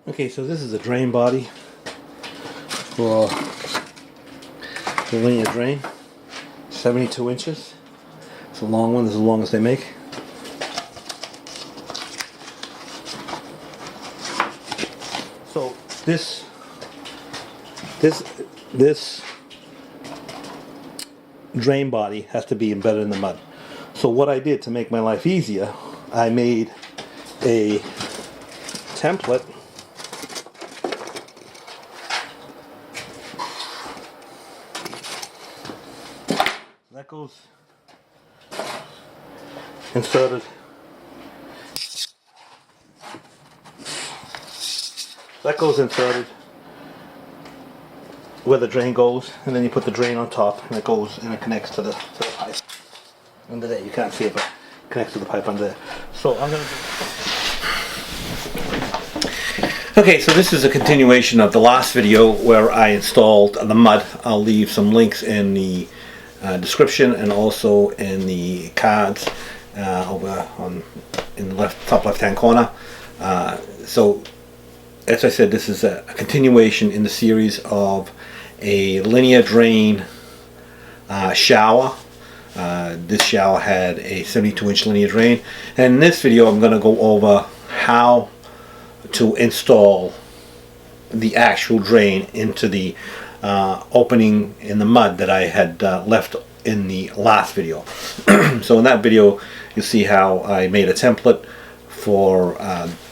Okay, so this is a drain body for the linear drain. 72 inches. It's a long one, this is the longest they make. So this drain body has to be embedded in the mud. So what I did to make my life easier, I made a template that goes inserted. That goes inserted where the drain goes, and then you put the drain on top, and it goes and it connects to the pipe under there. You can't see it, but it connects to the pipe under there. So I'm gonna. Okay, so this is a continuation of the last video where I installed the mud. I'll leave some links in the description and also in the cards over in the top left hand corner. So as I said, this is a continuation in the series of a linear drain shower. This shower had a 72-inch linear drain, and in this video I'm going to go over how to install the actual drain into the opening in the mud that I had left in the last video. So in that video you'll see how I made a template for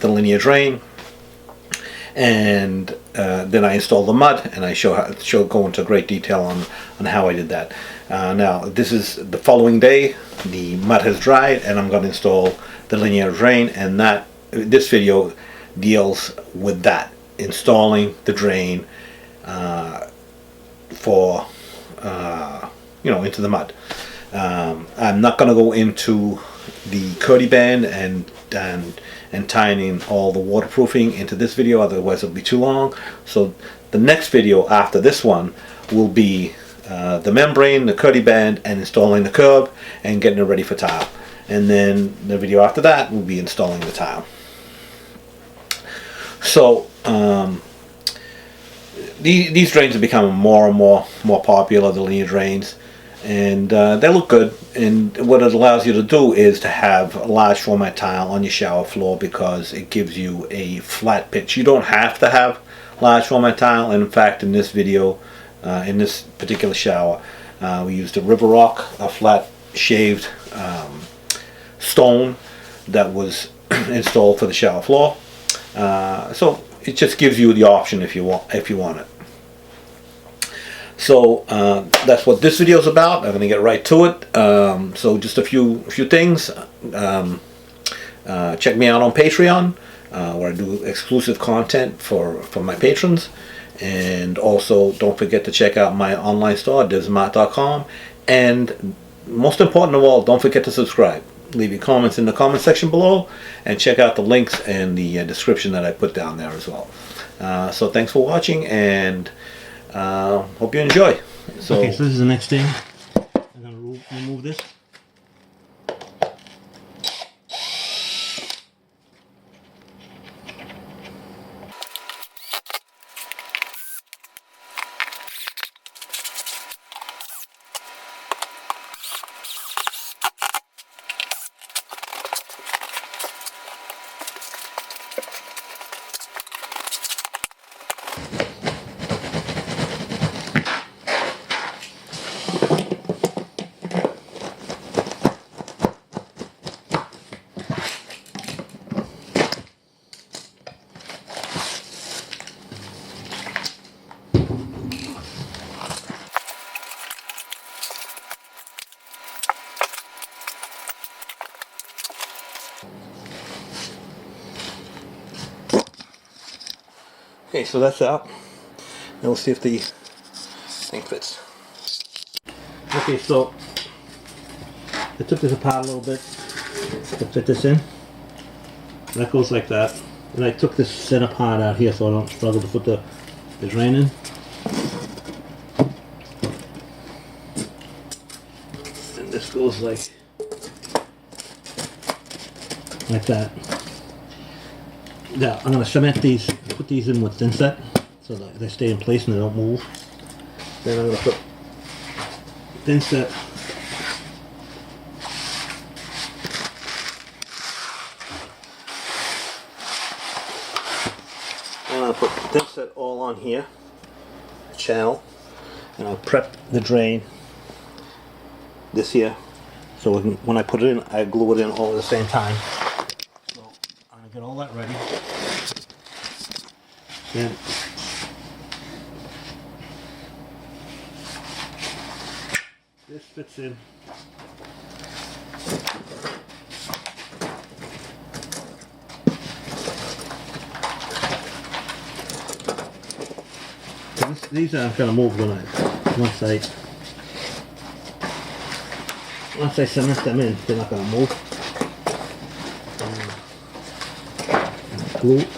the linear drain, and then I install the mud, and I go into great detail on how I did that. Now this is the following day. The mud has dried, and I'm going to install the linear drain, and this video deals with that, installing the drain for into the mud. I'm not going to go into the Kerdi band and tying in all the waterproofing into this video, otherwise it'll be too long. So the next video after this one will be the membrane, the Kerdi band, and installing the curb and getting it ready for tile. And then the video after that will be installing the tile. So these drains are becoming more and more popular, the linear drains, and they look good. And what it allows you to do is to have a large format tile on your shower floor, because it gives you a flat pitch. You don't have to have large format tile, and in fact in this video, in this particular shower, we used a river rock, a flat shaved stone that was installed for the shower floor. So it just gives you the option if you want it. So that's what this video is about. I'm going to get right to it. So just a few things. Check me out on Patreon, where I do exclusive content for my patrons. And also don't forget to check out my online store, divsmart.com. And most important of all, don't forget to subscribe. Leave your comments in the comment section below, and check out the links and the description that I put down there as well. So thanks for watching, and hope you enjoy. So this is the next thing. I'm going to remove this. Okay, so that's out. And we'll see if the thing fits. Okay, so I took this apart a little bit to fit this in. And that goes like that. And I took this center part out here so I don't struggle to put the drain in. And this goes like that. Yeah, I'm going to cement these, put these in with thinset so that they stay in place and they don't move. Then I'm going to put thinset and I'll put thinset all on here, channel, and I'll prep the drain this here so when I put it in, I glue it in all at the same time. So I'm going to get all that ready. Then this fits in. These are going to move once I cement them in. They're not going to move.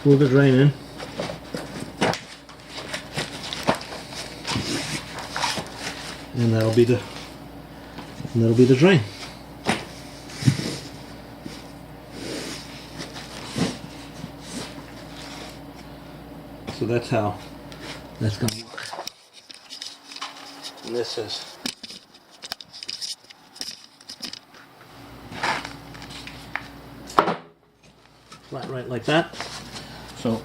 Glue the drain in. And that'll be the drain. So that's how that's going to work. And this is flat right like that. So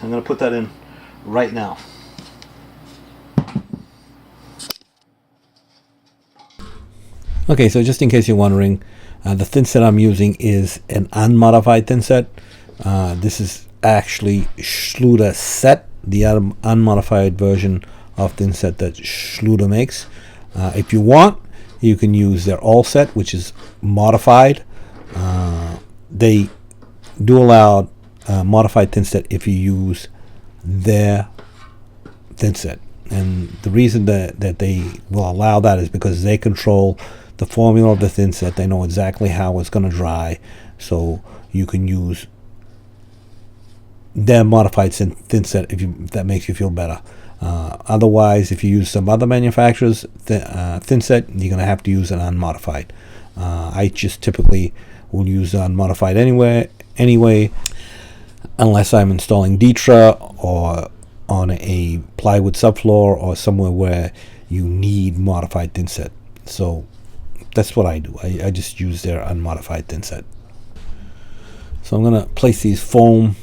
I'm going to put that in right now. Okay, so just in case you're wondering, the thinset I'm using is an unmodified thinset. This is actually Schluter set, the unmodified version of thinset that Schluter makes. If you want, you can use their all set, which is modified. They do allow modified thinset if you use their thinset, and the reason that they will allow that is because they control the formula of the thinset. They know exactly how it's going to dry, so you can use their modified thinset if that makes you feel better. Otherwise, if you use some other manufacturer's thinset, you're going to have to use an unmodified. I just typically will use the unmodified anyway, unless I'm installing Ditra or on a plywood subfloor or somewhere where you need modified thinset. So that's what I do. I just use their unmodified thinset. So I'm going to place these foam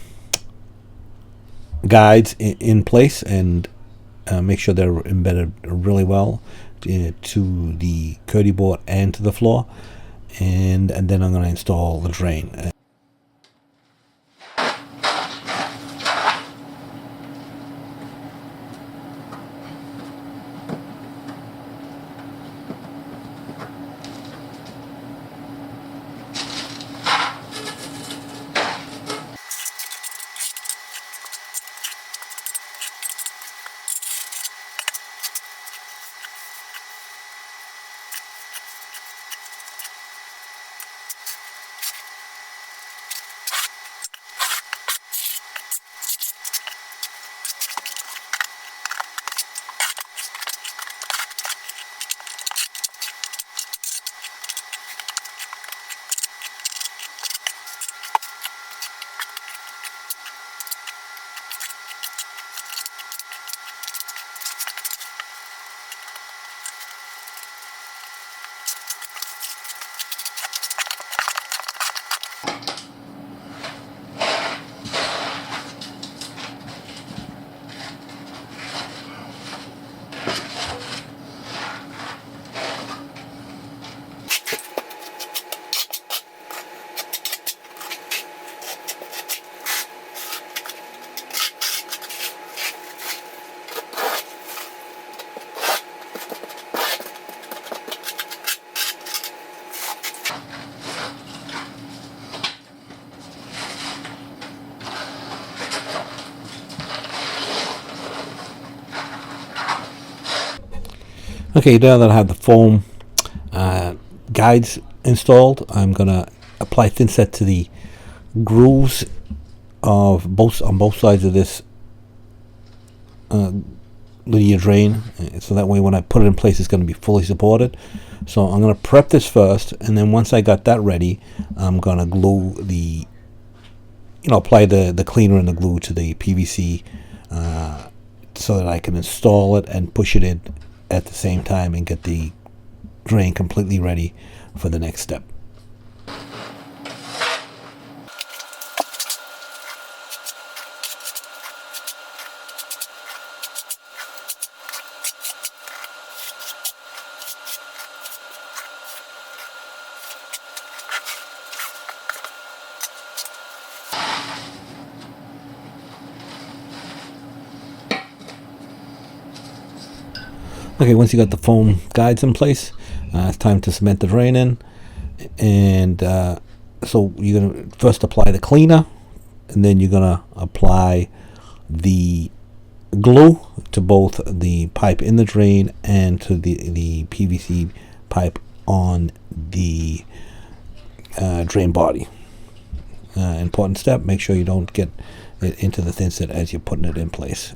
guides in place and make sure they're embedded really well to the Kerdi board and to the floor, and then I'm going to install the drain. Okay, now that I have the foam guides installed, I'm going to apply thinset to the grooves on both sides of this linear drain, so that way when I put it in place it's going to be fully supported. So I'm going to prep this first, and then once I got that ready, I'm going to glue the apply the cleaner and the glue to the PVC so that I can install it and push it in at the same time and get the drain completely ready for the next step. Okay, once you got the foam guides in place, it's time to cement the drain in. And so you're going to first apply the cleaner, and then you're going to apply the glue to both the pipe in the drain and to the PVC pipe on the drain body. Important step, make sure you don't get it into the thinset as you're putting it in place.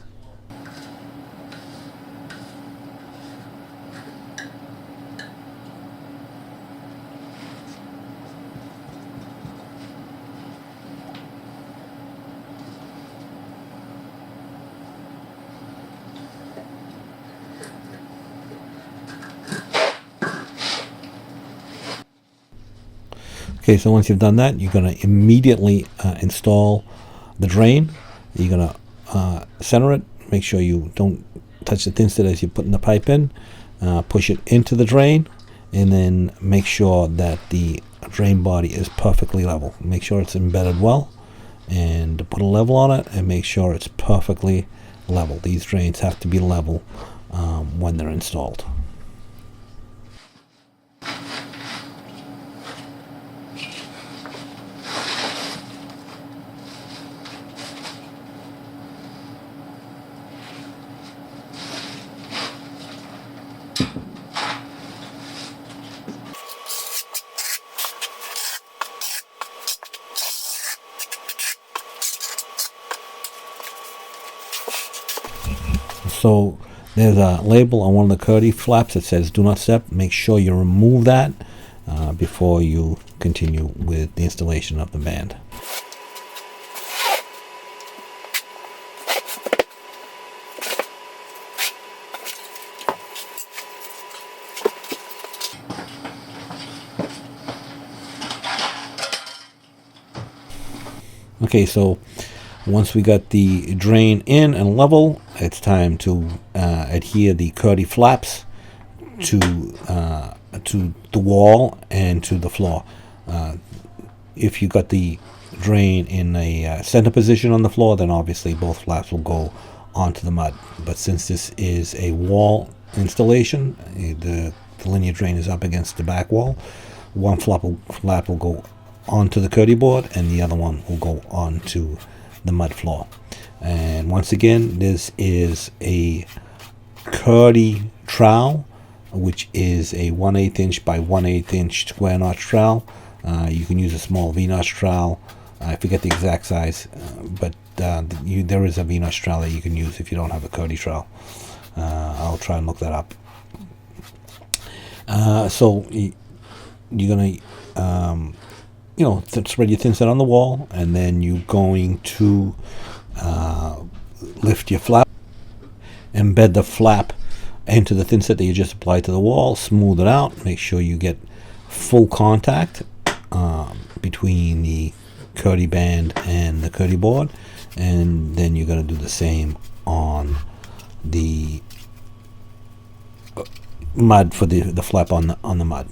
Okay, so once you've done that, you're going to immediately install the drain. You're going to center it. Make sure you don't touch the thinset as you're putting the pipe in. Push it into the drain, and then make sure that the drain body is perfectly level. Make sure it's embedded well, and put a level on it, and make sure it's perfectly level. These drains have to be level when they're installed. So there's a label on one of the Kerdi flaps that says "Do not step." Make sure you remove that before you continue with the installation of the band. Okay, so once we got the drain in and level, it's time to adhere the Kerdi flaps to the wall and to the floor. If you got the drain in a center position on the floor, then obviously both flaps will go onto the mud. But since this is a wall installation, the linear drain is up against the back wall, one flap will go onto the Kerdi board, and the other one will go onto the mud floor. And once again, this is a Kerdi trowel, which is a 1/8 inch by 1/8 inch square notch trowel. You can use a small V-notch trowel. I forget the exact size, but there is a V-notch trowel that you can use if you don't have a Kerdi trowel. I'll try and look that up. So you're gonna spread your thinset on the wall, and then you're going to lift your flap, embed the flap into the thinset that you just applied to the wall, smooth it out, make sure you get full contact between the Kerdi band and the Kerdi board, and then you're going to do the same on the mud for the flap on the mud.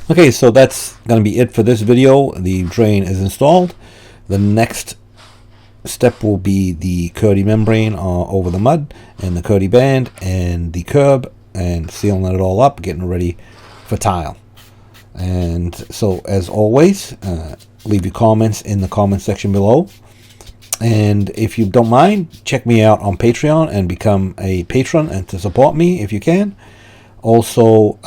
Okay, so that's going to be it for this video. The drain is installed. The next step will be the Kerdi membrane over the mud, and the Kerdi band, and the curb, and sealing it all up, getting ready for tile. And so, as always, leave your comments in the comment section below. And if you don't mind, check me out on Patreon and become a patron and to support me if you can. Also,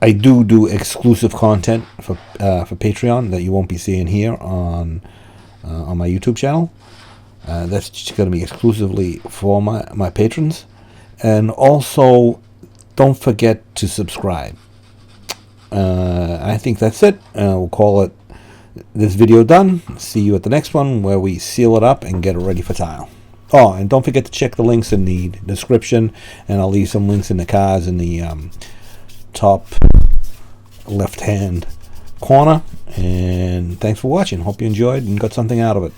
I do exclusive content for Patreon that you won't be seeing here on my YouTube channel. That's just going to be exclusively for my patrons. And also, don't forget to subscribe. I think that's it. We'll call it this video done. See you at the next one where we seal it up and get it ready for tile. Oh, and don't forget to check the links in the description, and I'll leave some links in the cards in the top left hand corner. And thanks for watching. Hope you enjoyed and got something out of it.